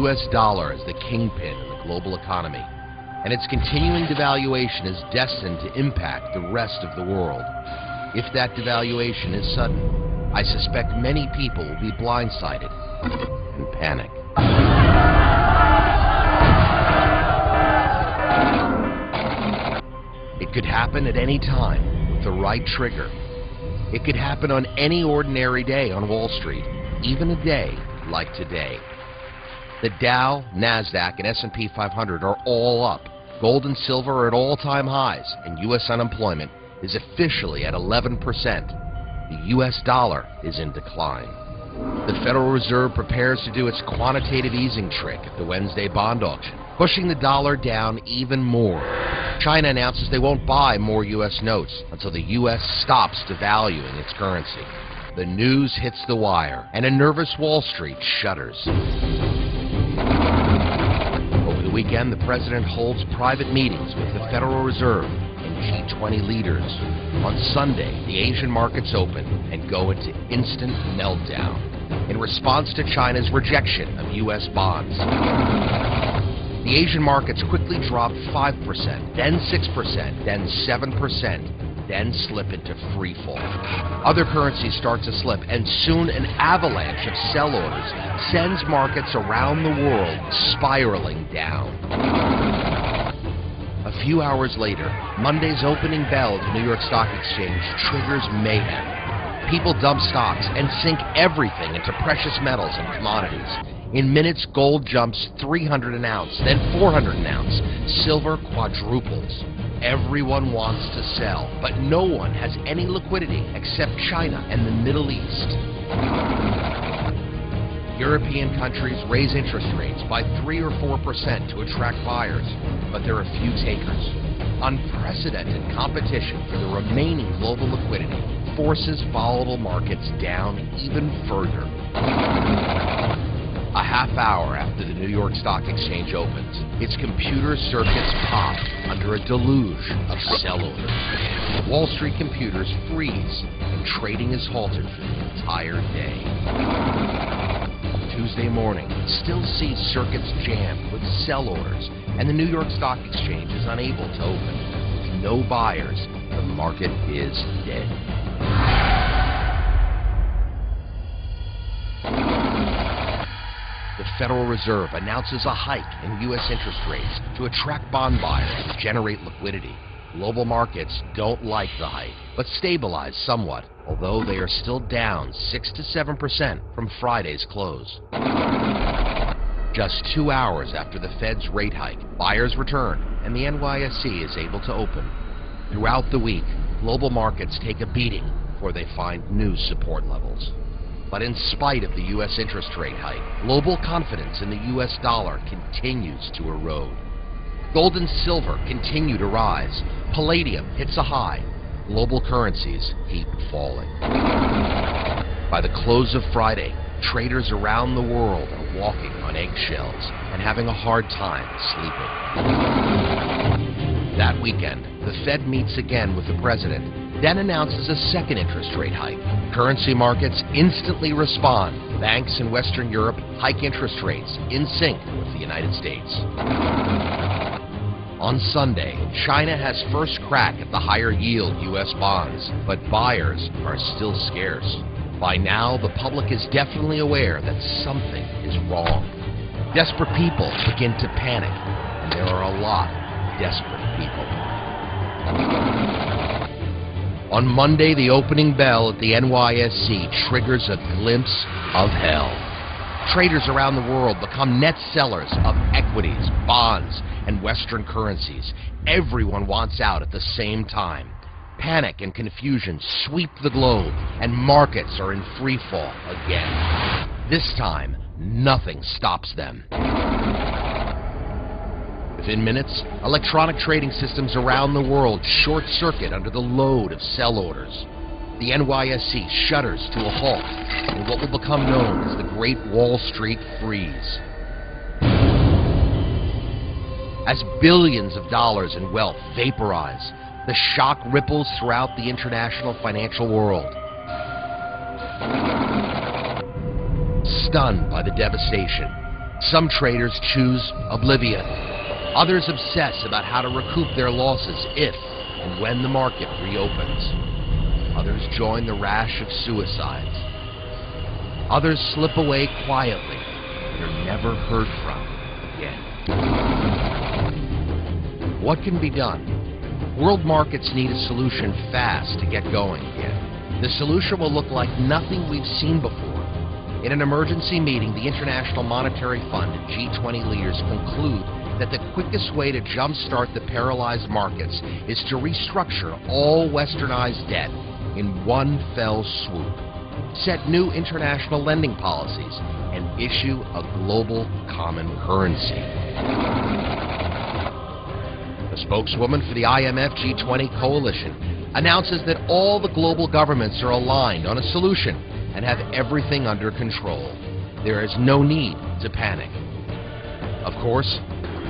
U.S. dollar is the kingpin in the global economy, and its continuing devaluation is destined to impact the rest of the world. If that devaluation is sudden, I suspect many people will be blindsided and panic. It could happen at any time with the right trigger. It could happen on any ordinary day on Wall Street, even a day like today. The Dow, NASDAQ, and S&P 500 are all up. Gold and silver are at all-time highs, and U.S. unemployment is officially at 11%. The U.S. dollar is in decline. The Federal Reserve prepares to do its quantitative easing trick at the Wednesday bond auction, pushing the dollar down even more. China announces they won't buy more U.S. notes until the U.S. stops devaluing its currency. The news hits the wire, and a nervous Wall Street shudders. Over the weekend, the president holds private meetings with the Federal Reserve and G20 leaders. On Sunday, the Asian markets open and go into instant meltdown in response to China's rejection of U.S. bonds. The Asian markets quickly dropped 5%, then 6%, then 7%, then slip into free fall. Other currencies start to slip, and soon an avalanche of sell orders sends markets around the world spiraling down. A few hours later, Monday's opening bell at the New York Stock Exchange triggers mayhem. People dump stocks and sink everything into precious metals and commodities. In minutes, gold jumps 300 an ounce, then 400 an ounce. Silver quadruples. Everyone wants to sell, but no one has any liquidity except China and the Middle East. European countries raise interest rates by 3 or 4% to attract buyers, but there are few takers. Unprecedented competition for the remaining global liquidity forces volatile markets down even further. A half hour after the New York Stock Exchange opens, its computer circuits pop under a deluge of sell orders. Wall Street computers freeze, and trading is halted for the entire day. Tuesday morning still sees circuits jammed with sell orders, and the New York Stock Exchange is unable to open. With no buyers, the market is dead. The Federal Reserve announces a hike in U.S. interest rates to attract bond buyers and generate liquidity. Global markets don't like the hike, but stabilize somewhat, although they are still down 6 to 7% from Friday's close. Just 2 hours after the Fed's rate hike, buyers return, and the NYSE is able to open. Throughout the week, global markets take a beating before they find new support levels. But in spite of the U.S. interest rate hike, global confidence in the U.S. dollar continues to erode. Gold and silver continue to rise. Palladium hits a high. Global currencies keep falling. By the close of Friday, traders around the world are walking on eggshells and having a hard time sleeping. That weekend, the Fed meets again with the president, then announces a second interest rate hike. Currency markets instantly respond. Banks in Western Europe hike interest rates in sync with the United States. On Sunday, China has first crack at the higher yield U.S. bonds, but buyers are still scarce. By now, the public is definitely aware that something is wrong. Desperate people begin to panic, and there are a lot of desperate people. On Monday, the opening bell at the NYSE triggers a glimpse of hell. Traders around the world become net sellers of equities, bonds, and Western currencies. Everyone wants out at the same time. Panic and confusion sweep the globe, and markets are in free fall again. This time, nothing stops them. Within minutes, electronic trading systems around the world short-circuit under the load of sell orders. The NYSE shudders to a halt in what will become known as the Great Wall Street Freeze. As billions of dollars in wealth vaporize, the shock ripples throughout the international financial world. Stunned by the devastation, Some traders choose oblivion. Others obsess about how to recoup their losses if and when the market reopens. Others join the rash of suicides. Others slip away quietly and are never heard from again. What can be done? World markets need a solution fast to get going again. The solution will look like nothing we've seen before. In an emergency meeting, the International Monetary Fund and G20 leaders conclude that the quickest way to jumpstart the paralyzed markets is to restructure all westernized debt in one fell swoop, set new international lending policies, and issue a global common currency. A spokeswoman for the IMF G20 coalition announces that all the global governments are aligned on a solution and have everything under control. There is no need to panic. Of course,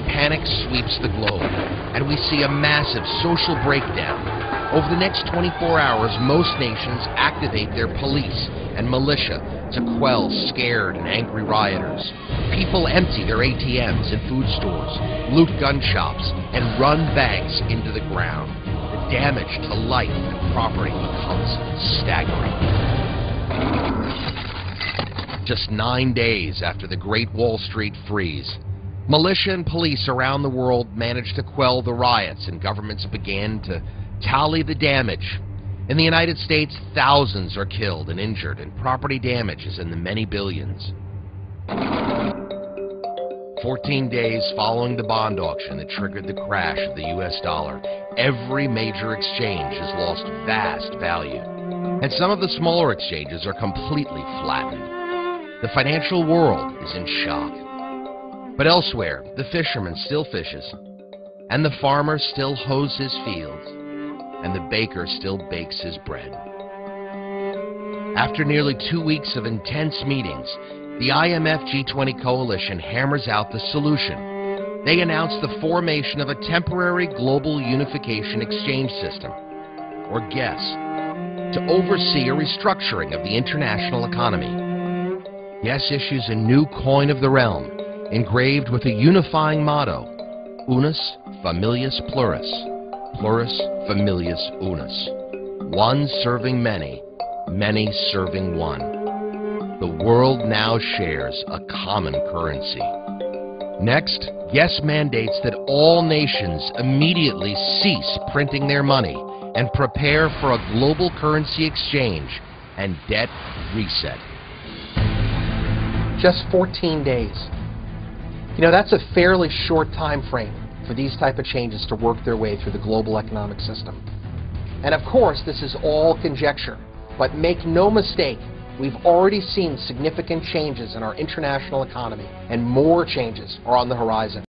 panic sweeps the globe, and we see a massive social breakdown. Over the next 24 hours, most nations activate their police and militia to quell scared and angry rioters. People empty their ATMs and food stores, loot gun shops, and run banks into the ground. The damage to life and property becomes staggering. Just 9 days after the Great Wall Street Freeze, militia and police around the world managed to quell the riots, and governments began to tally the damage. In the United States, thousands are killed and injured, and property damage is in the many billions. 14 days following the bond auction that triggered the crash of the US dollar, every major exchange has lost vast value, and some of the smaller exchanges are completely flattened. The financial world is in shock. But elsewhere, the fisherman still fishes, and the farmer still hoes his fields, and the baker still bakes his bread. After nearly 2 weeks of intense meetings, the IMF G20 coalition hammers out the solution. They announce the formation of a temporary global unification exchange system, or GES, to oversee a restructuring of the international economy. GES issues a new coin of the realm, engraved with a unifying motto, Unus Familius Plurus, Plurus Familius Unus. One serving many, many serving one. The world now shares a common currency. Next, GES mandates that all nations immediately cease printing their money and prepare for a global currency exchange and debt reset. Just 14 days. You know, that's a fairly short time frame for these type of changes to work their way through the global economic system. And of course, this is all conjecture, but make no mistake, we've already seen significant changes in our international economy, and more changes are on the horizon.